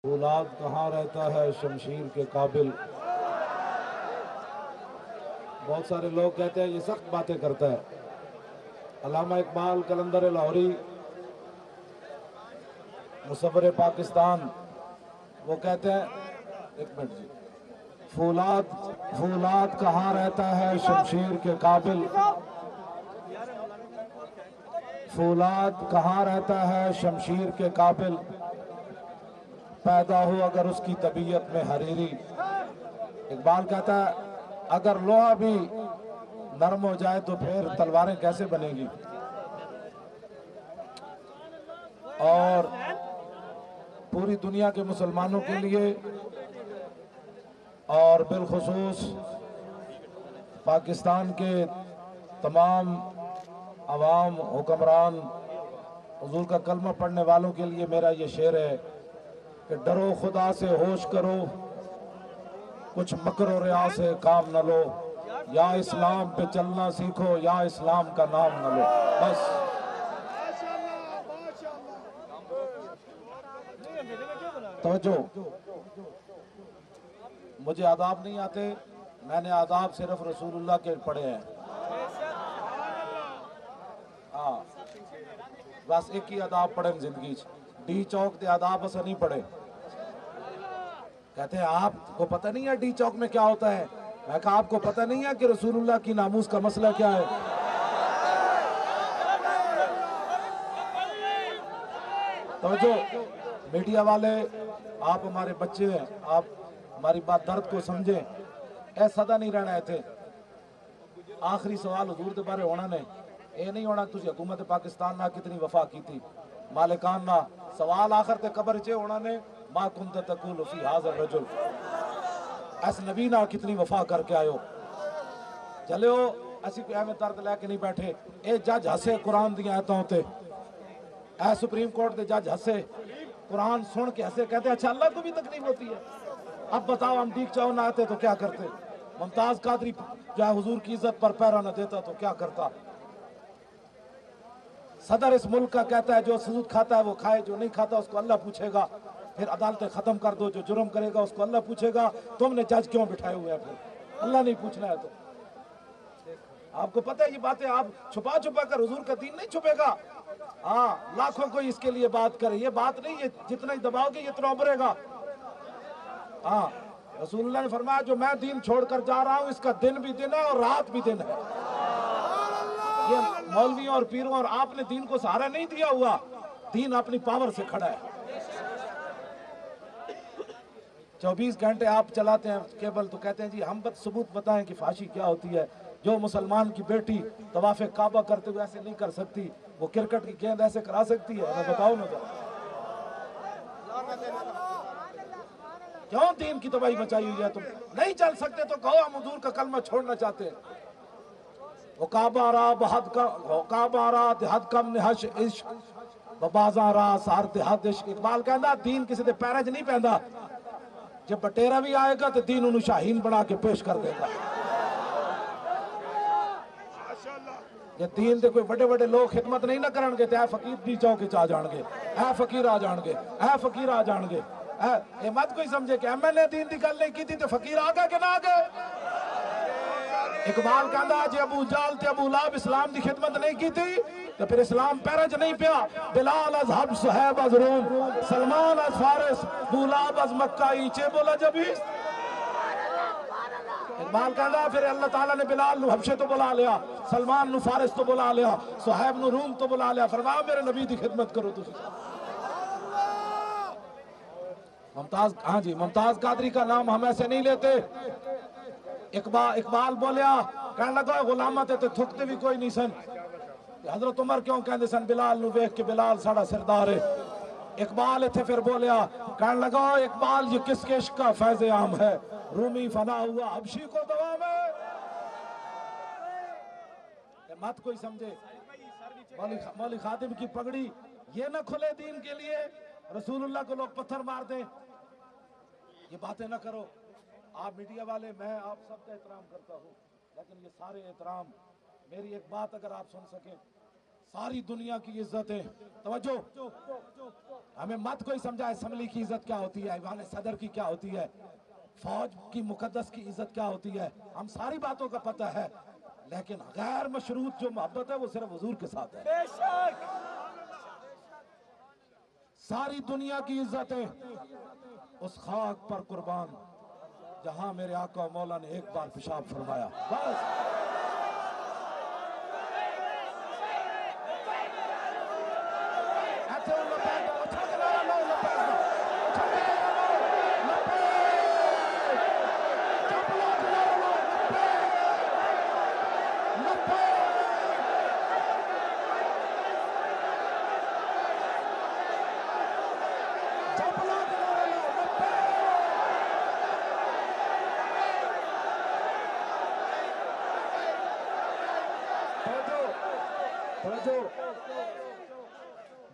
औलाद कहाँ रहता है शमशीर के काबिल। बहुत सारे लोग कहते हैं ये सख्त बातें करता है। अल्लामा इकबाल कलंदर लाहौरी मुसव्विर पाकिस्तान वो कहते हैं, एक मिनट जी, फौलाद फौलाद कहाँ रहता है शमशीर के काबिल। फौलाद कहाँ रहता है शमशीर के काबिल। पैदा हो अगर उसकी तबीयत में हरीरी। इकबाल कहता है अगर लोहा भी नरम हो जाए तो फिर तलवारें कैसे बनेगी। और पूरी दुनिया के मुसलमानों के लिए और बिलखुसूस पाकिस्तान के तमाम अवाम हुक्मरान हुजूर का कलमा पढ़ने वालों के लिए मेरा ये शेर है कि डरो खुदा से होश करो, कुछ मकरो रिया से काम न लो, या इस्लाम पे चलना सीखो या इस्लाम का नाम न लो। बस तवज्जो, मुझे आदाब नहीं आते, मैंने आदाब सिर्फ रसूलुल्लाह के पढ़े हैं। हाँ, बस एक ही आदाब पढ़े जिंदगी डी चौक के आदाब बस नहीं पढ़े। कहते हैं आपको पता नहीं है डी चौक में क्या होता है। मैं कहा आपको पता नहीं है कि रसूलुल्लाह की नामूस का मसला क्या है। तो जो मीडिया वाले, आप हमारे बच्चे हैं, आप हमारी बात दर्द को समझें। ऐ सदा नहीं रहना है थे। आखिरी सवाल हुजूर के बारे होना ने ये नहीं होना तुझे हुकूमत पाकिस्तान ना कितनी वफा की थी मालिकान ना। सवाल आखिर ते कबर चे होना ने मां कुंत तकूल फी हाज़र रजुल, ऐस नबी ना कितनी वफा करके आयो। चलो असी कोई एवं दर्द लैके नहीं बैठे। ये जज हसे कुरान दी आयतों ते, ऐ सुप्रीम कोर्ट के जज हसे कुरान सुन के हंसे, कहते अच्छा अल्लाह को भी तकलीफ होती है। अब बताओ हम डीक चाव ना आते तो क्या करते। मुमताज कादरी जो है हुजूर की इज्जत पर पैरा न देता तो क्या करता। सदर इस मुल्क का कहता है जो सूद खाता है वो खाए, जो नहीं खाता उसको अल्लाह पूछेगा। फिर अदालतें खत्म कर दो, जो जुर्म करेगा उसको अल्लाह पूछेगा। तुमने जज क्यों बिठाए हुए हैं, फिर अल्लाह नहीं पूछना है तो। आपको पता है ये बातें आप छुपा छुपा कर, हुजूर का दीन नहीं छुपेगा। हाँ, लाखों कोई इसके लिए बात करे, ये बात नहीं, ये जितना ही दबाओगे ये इतना उभरेगा। हाँ, रसूलुल्लाह ने फरमाया जो मैं दीन छोड़कर जा रहा हूँ इसका दिन भी दिन है और रात भी दिन है। ये मौलवियों और पीरों और आपने दीन को सहारा नहीं दिया हुआ, दीन अपनी पावर से खड़ा है। 24 घंटे आप चलाते हैं केबल तो कहते हैं जी हम सबूत बताएं कि फांसी क्या होती है। जो मुसलमान की बेटी तवाफ़े काबा करते हुए ऐसे नहीं कर सकती, वो क्रिकेट की गेंद ऐसे करा सकती है? मैं बताओ ना तो। क्यों दीन की तबाही मचाई हुई है? तुम नहीं चल सकते तो कहो हम हुजूर का कलमा छोड़ना चाहते हैं। वो काबारा बहुत कम, वो काबारा देहद कम निहश इश्क बाजारा सार देहद इश्क। इकबाल कहता दीन किसी दे पैर च नहीं पैंदा, जब बटेरा भी आएगा तो दीन उन्हें शाहीन बना के पेश कर देगा। ये दीन दे कोई बड़े बड़े लोग खिदमत नहीं ना करनगे तो फकीर दी चौक च आ जाएंगे, ऐ फकीर आ जाएंगे, ऐ फकीर आ जाएंगे। ये मत कोई समझे कि एमएलए दीन की गल नहीं की थी तो फकीर आ गए कि ना आ गए। इकबाल कहता जे अबू जाल ते अबू लाब इस्लाम की खिदमत नहीं की थी तो फिर इस्लाम पैर च नहीं पिया। बिलाल अज हब सुहैब अज रोम, सलमान अज फारिस, गुलाब अज मक्का ईचे बोला जबी। इकबाल कहता फिर अल्लाह ताला ने बिलाल नु हबशे तो बुला लिया, सलमान नु फारिस तो बुला लिया, सुहैब नु रूम तो बुला लिया। फरमाया मेरे नबी की खिदमत करो तुम। मुमताज, हाँ जी, मुमताज कादरी का नाम हम ऐसे नहीं लेते। इकबाल बोलिया कहने लगा गुलामा ते थुकते भी कोई नहीं सन। हजरत उमर क्यों कहते सन बिलाल नु वेख के बिलाल साड़ा सरदार है। इकबाल इथे फिर बोलिया कहने लगा इकबाल ये किसके इश्क का फैज़ आम है, रूमी फना हुआ हबशी को दवा में। मत कोई समझे मौली खातिब की पगड़ी ये ना खुले दीन के लिए, रसूलुल्लाह को लोग पत्थर मार दे, ये बातें ना करो। आप मीडिया वाले, मैं आप सबका एहतराम करता हूँ, लेकिन ये सारे एहतराम, मेरी एक बात अगर आप सुन सकें, सारी दुनिया की इज्जतें, तवज्जो, हमें मत कोई समझाए असम्बली की इज्जत क्या होती है, ऐवान सदर की क्या होती है, फौज की मुकद्दस की इज्जत क्या होती है, हम सारी बातों का पता है, लेकिन गैर मशरूत जो मोहब्बत है वो सिर्फ हुजूर के साथ है। बेशक सारी दुनिया की इज्जतें उस खाक पर कुर्बान जहां मेरे आका मौला ने एक बार पेशाब फरमाया, बस।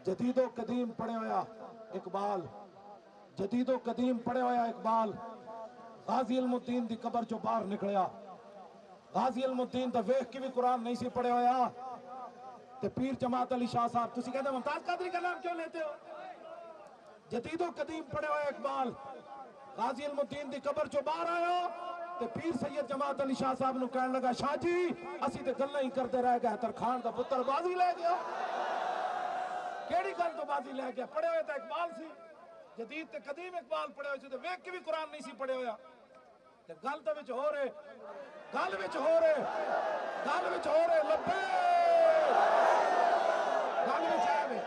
जदीदो कदीम पढ़े होया इकबाल, जदीदो कदीम पढ़े होया इकबाल, गाजी इल्मुद्दीन दी कबर चो बाहर निकलिया, गाजी इल्मुद्दीन तो वेख के भी कुरान नहीं सी पढ़े होया, ते पीर जमात अली शाह साहब, तुसी कहते मुमताज कादरी का नाम क्यों लेते हो? जदीदो कदीम पढ़े होया इकबाल, गाजी इल्मुद्दीन दी कबर चो बाहर आया, ते पीर सैयद जमात अली शाह साहब नु कहने लगा, शाह जी असी ते गल्लां ही करते रह गए, तरखान दा पुत्र बाजी ले गया। केड़ी गल तो बाजी ले गया? पढ़े हुए तो इकबाल सी, जदीद ते कदीम इकबाल पढ़े हुए थे, वेख के भी कुरान नहीं सी पढ़े होया, ते गल तो विच हो रहे, गल विच हो रहे, गल विच हो रहे, लब्बे गल विच आवे।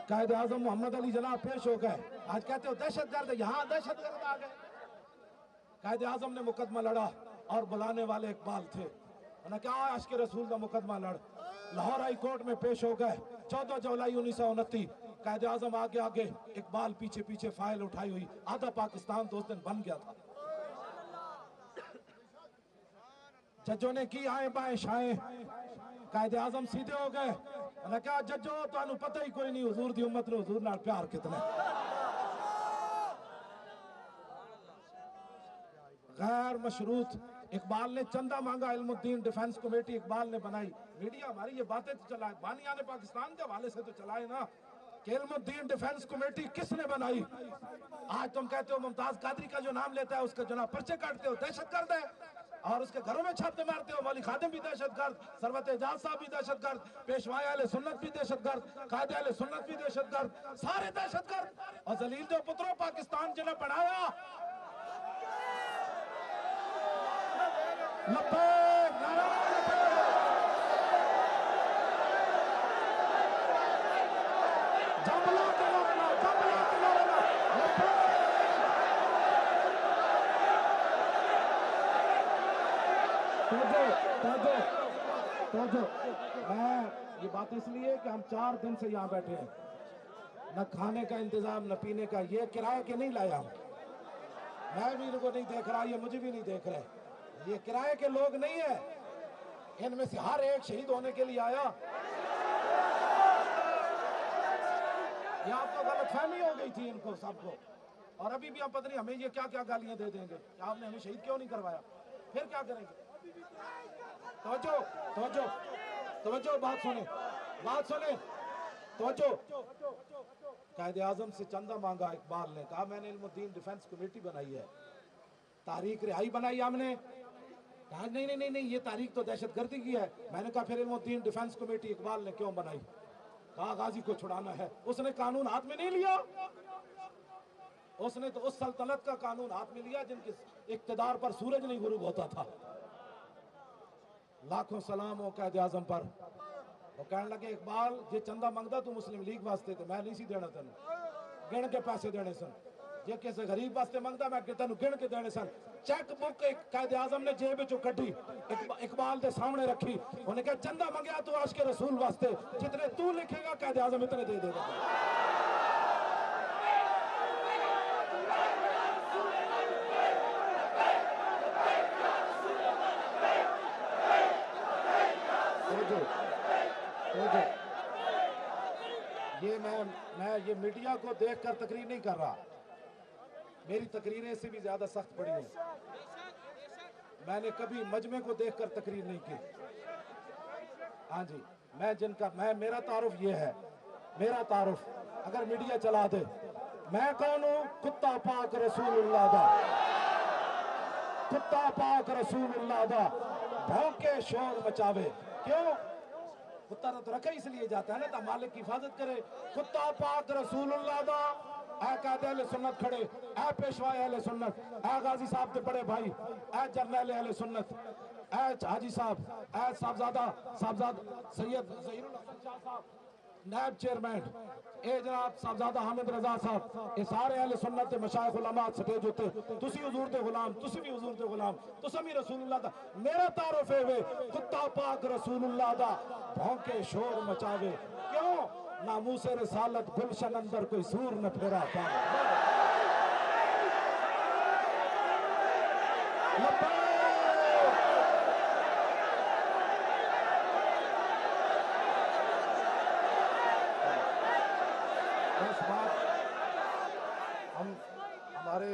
कायदे आजम मोहम्मद अली जनाब पेश हो गए, आज कहते हो दहशतगर्द, यहां दहशतगर्द आ गए। कायदे आजम ने मुकदमा लड़ा और बुलाने वाले इकबाल थे, उन्होंने कहा अश्क रसूल का मुकदमा लड़, लाहौर हाई कोर्ट में पेश हो गए। 14 जुलाई 1929 कायदे आजम आगे आगे, इकबाल पीछे पीछे, फाइल उठाई हुई, आधा पाकिस्तान तो उस दिन बन गया था। जजों ने की आए बाएं शाएं, कायदे आजम सीधे हो गए, उन्होंने कहा जजो तुहानू पता ही कोई नहीं हुजूर दी उम्मत ने हुजूर नाल प्यार कितना। गैर मशरूत इकबाल ने चंदा मांगा, इल्मुद्दीन डिफेंस कमेटी इकबाल ने बनाई। मीडिया हमारी ये बातें तो चलाए, बानिया ने पाकिस्तान के हवाले से तो चलाए ना कि इल्मुद्दीन डिफेंस कमेटी किसने बनाई। आज तुम कहते हो मुमताज कादरी का जो नाम लेता है उसका जनाब पर्चे काटते हो, दहशतगर्द है, और उसके घरों में छापे मारते हो। मौली खादिम भी दहशतगर्द, सरवत एजाज साहब भी दहशतगर्द, पेशवाए अहले सुन्नत भी दहशतगर्द, कायदे अहले सुन्नत भी दहशतगर्द, सारे दहशतगर्द। और जलील जो पुत्रों पाकिस्तान जिन्हें पढ़ाया, मैं ये बात इसलिए कि हम 4 दिन से यहाँ बैठे हैं, न खाने का इंतजाम न पीने का, ये किराए के नहीं लाया हूँ, मैं भी इनको नहीं देख रहा, ये मुझे भी नहीं देख रहे, ये किराए के लोग नहीं है, इनमें से हर एक शहीद होने के लिए आया। ये आपको गलतफहमी हो गई थी इनको सबको, और अभी भी हम पता नहीं हमें ये क्या क्या गालियां दे देंगे कि आपने हमें शहीद क्यों नहीं करवाया, फिर क्या करेंगे? तवज्जो तवज्जो तवज्जो, बात सुने, बात सुने, तवज्जो। कायदे आजम से चंदा मांगा इकबाल ने, कहा मैंने इल्मुद्दीन डिफेंस कमेटी बनाई है, तारीख रिहाई बनाई हमने, कहा नहीं नहीं नहीं नहीं ये तारीख तो दहशतगर्दी की है। मैंने कहा फिर इल्मुद्दीन डिफेंस कमेटी इकबाल ने क्यों बनाई? कहा गाजी को छुड़ाना है। उसने कानून हाथ में नहीं लिया, उसने तो उस सल्तनत का कानून हाथ में लिया जिनके इक्तदार पर सूरज नहीं गुरूब होता था। लाखों सलाम हो कायदे आजम पर। वो कहने लगे इकबाल जे चंदा मंगदा तू मुस्लिम लीग वास्ते ते मैं नहीं सी देना, तेन गिन के पैसे देने सन, जे किसी गरीब वास्ते मंगदा मैं तेन गिन के देने सन। चेक बुक एक कायदे आजम ने जेब चो कढ़ी, इकबाल के सामने रखी, उन्हें कहा चंदा मंगया तू आशिक रसूल वास्ते, जितने तू लिखेगा कायदे आजम इतने दे देगा। ये मैं ये मीडिया को देखकर तकरीर नहीं कर रहा, मेरी तकरीरें इससे भी ज्यादा सख्त पड़ी हैं। मैंने कभी मजमे को देखकर तकरीर नहीं की। हाँ जी, मैं मेरा तारुफ ये है, मेरा तारुफ अगर मीडिया चला दे, मैं कौन हूँ? कुत्ता पाक रसूलुल्लाह दा, कुत्ता पाक रसूलुल्लाह दा, भौंके शोर मचावे। क्यों? कुत्ता तो रखा इसलिए जाता है ना, तो मालिक की हिफाजत करे। कुत्ता पाक रसूलुल्लाह दा, ऐ कायदे अहले सुन्नत खड़े, ऐ पेशवा अहले सुन्नत, ऐ गाजी साहब के बड़े भाई, ऐ जरनैल अहले सुन्नत, ऐ हाजी साहब, ऐ साहबजादा सैयद ज़हीरुल हसन शाह साहब, नायब चेयरमैन, ए जनाब साहबजादा हामिद रजा साहब, ये सारे अहले सुन्नत ते मशाइख उलमा स्टेज उत्ते, तुसी हुजूर दे गुलाम, तुसी भी हुजूर दे गुलाम, तुसी भी रसूलुल्लाह दा। मेरा तारुफ है वे कुत्ता पाक रसूलुल्लाह दा, भौंके शोर मचावे। क्यों? नामूसे रिसालत गुलशन अंदर कोई सूर न फेरा पावे। हमारे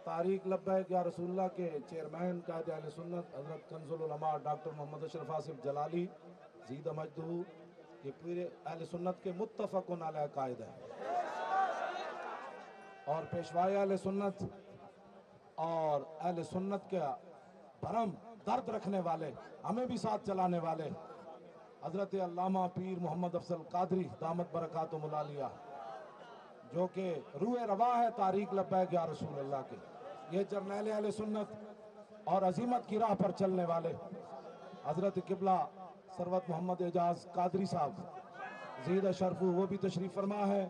तारीख लब्बैक या रसूलुल्लाह के चेयरमैन कायदे अहले सुन्नत हज़रत कंजुल उलमा डॉक्टर मोहम्मद अशरफ आसिफ जलाली ज़ीद मजदू, ये पूरे अहले सुन्नत के मुत्तफ़क़ुन अलैह कायद है। और पेशवाए अहले सुन्नत और अहले सुन्नत के भरम दर्द रखने वाले, हमें भी साथ चलाने वाले हज़रत अल्लामा पीर मोहम्मद अफजल कादरी दामत बरकातुहुल आलिया, जो कि रूह रवा है तारीख लब्बैक या रसूलुल्लाह के। ये जरनैल अहले सुन्नत और अजीमत की राह पर चलने वाले हजरत किबला सरवत मोहम्मद एजाज कादरी साहब ज़ीद अशरफू, वो भी तशरीफ फरमा है।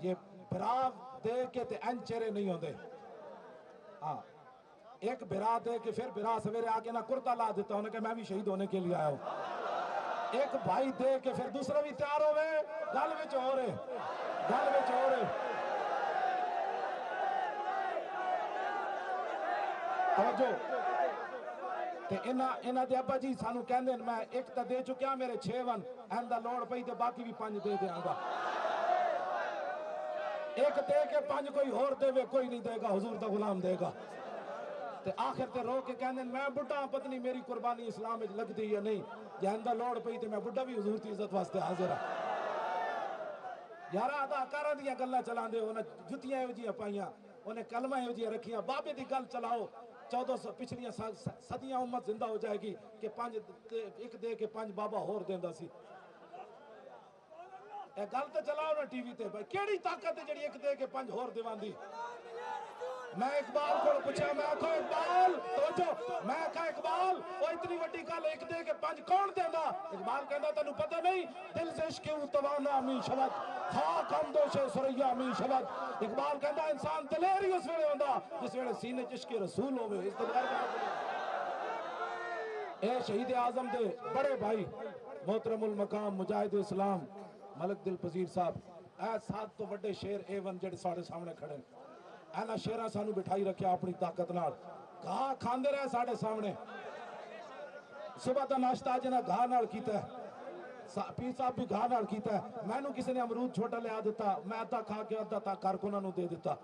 ये बिरा दे के ते एन चेहरे नहीं होते। हाँ, एक बिरा दे के फिर बिरा सवेरे आके ना कुर्ता ला देता, उन्हें मैं भी शहीद होने के लिए आया हूँ। एक भाई दे के फिर दूसरा भी तैयार हो गए, गल विच हो रहे, गल विच हो रहे। ते इन्हां दे अब्बा जी सानू कहंदे मैं एक तो दे चुकिया, मेरे 6 वन एंदा लोड़ पई ते बाकी भी 5 दे देंगा। एक दे के 5 कोई होर देवे, कोई नहीं देगा, हुजूर दा गुलाम देगा। ते आखिर ते रो के कहंदे मैं बुढ़ा, पत्नी मेरी कुर्बानी इस्लाम विच लगदी या नहीं, जे एंदा लोड़ पई ते मैं बुढ़ा भी हुजूर दी इज्जत वास्ते हाजिर हां। यारा अदाकारां दियां गल्लां चलांदे हो ना, जुत्तियां एहो जिहियां पाइयां, उन्हें कलमा एहो जिहियां रखियां, बाबे दी गल चलाओ। 1400 पिछलियां सदियां उम्मत जिंदा हो जाएगी कि 5 एक दे के 5 बाबा होर देंदा सी। ए गल तो चलाओ ना टीवी ते, भाई केड़ी ताकत है जेड़ी एक दे के 5 होर देवांदी। मैं इकबाल को पूछा, मैं आखो इकबाल तो मैं कहा इकबाल वो इतनी वड्डी गल एक दे के 5 कौन देंदा? इकबाल कहंदा तेनू पता नहीं, दिल से इश्क उतवाना मी शबद खाक हम दोशे सुरैया मी शबद। इकबाल कहंदा इंसान दलेर ही उस वेले होंदा जिस वेले सीने च इश्क रसूल होवे। इस ए शहीद आजम दे बड़े भाई मोहतरमुल मकाम मुजाहिद इस्लाम मलक दिल पजीर साहब, ए 7 तो बड़े शेर A1 जेडे साडे सामने खड़े, एना शेरा सानू बिठाई रखिया अपनी ताकत नाल। घाह खांदे रहे साडे सामने, सुबह का नाश्ता जिन्हें घाह नाल कीता है, पीर साहब भी घाह नाल कीता है। मैनू किसी ने अमरूद छोटा लिया दिता, मैं अद्धा खा के अद्धा कारकुनां नू दे दिता,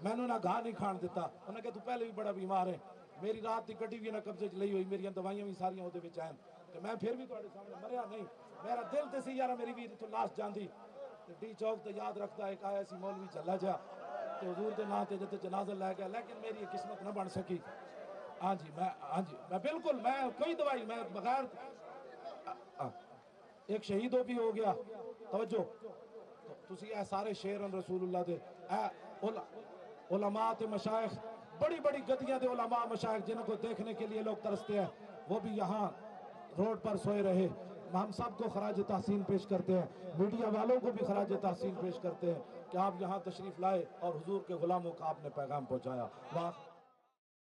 मैनू ना घाह नहीं खाण दिता। उन्हें कहा तू पहले भी बड़ा बीमार है, मेरी रात की गड्डी भी ना कब्जे च लई हुई, मेरी दवाइयां भी सारियां उहदे विच आन, ते मैं फिर भी तुहाडे सामने मरिया नहीं। मेरा दिल ते सी यार मेरी भी तो लाश जांदी ते डी चौक ते याद रखता एक आया सी मौलवी झल्ला जा ते हुजूर दे नाम ते जिते जनाजा लै गया, लेकिन मेरी किस्मत न बन सकी। हाँ जी, मैं बिल्कुल मैं कोई दवाई मैं बगैर एक शहीद भी हो गया। तवज्जो तो तुसी ए सारे शेर रसूलुल्लाह दे उलमा ते मशाइख, बड़ी बड़ी गद्दियां दे उलमा मशाइख जिनको देखने के लिए लोग तरसते हैं, वो भी यहाँ रोड पर सोए रहे। हम सबको खराज तहसीन पेश करते हैं, मीडिया वालों को भी खराज तहसीन पेश करते हैं कि आप यहाँ तशरीफ लाए और हुजूर के गुलामों का आपने पैगाम पहुँचाया। वाह।